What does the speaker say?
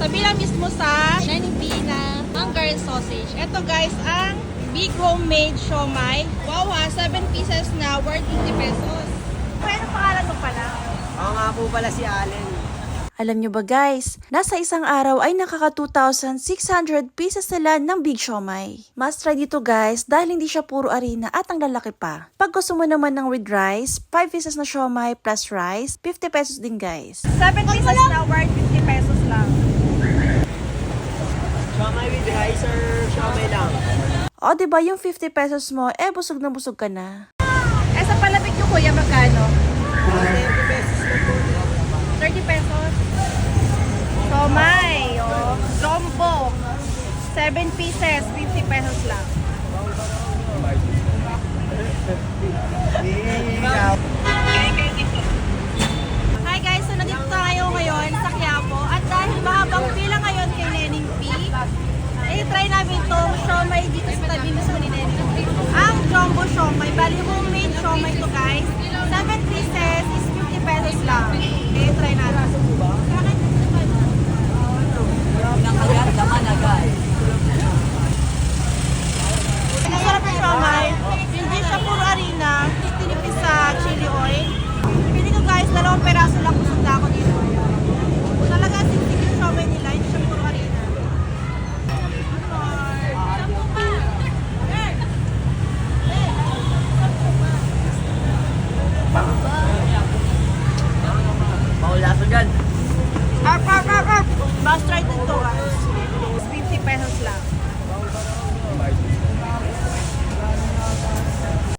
Tabi lang mismo sa Nening P na Hungary sausage. Ito guys, ang big homemade siomai. Wow ha, 7 pieces na worth 50 pesos. Kaya ano pangalan mo pala? Ako nga po pala si Allen. Alam nyo ba guys, nasa isang araw ay nakaka 2,600 pieces sila ng Big Siomai. Must try dito guys dahil hindi siya puro arena at ang lalaki pa. Pag gusto mo naman ng with rice, 5 pieces na siomai plus rice, 50 pesos din guys. 7 pieces na worth 50 pesos lang. Siomai with rice or siomai lang? O diba yung 50 pesos mo, busog na busog ka na. Sa palapit nyo kuya, magkano? 30 pesos na po. 30 pesos. Siomai, jumbo. 7 pieces, 50 pesos lang. Hi guys, so nandito tayo ngayon sa Quiapo at dahil mahabang pila ngayon kay Nening P, try namin itong siomai dito sa tabi mismo ni Nening P. Ang jumbo siomai, bali homemade siomai to guys. 7 pieces is 50 pesos lang. Try natin. Nakaganda ka na guys.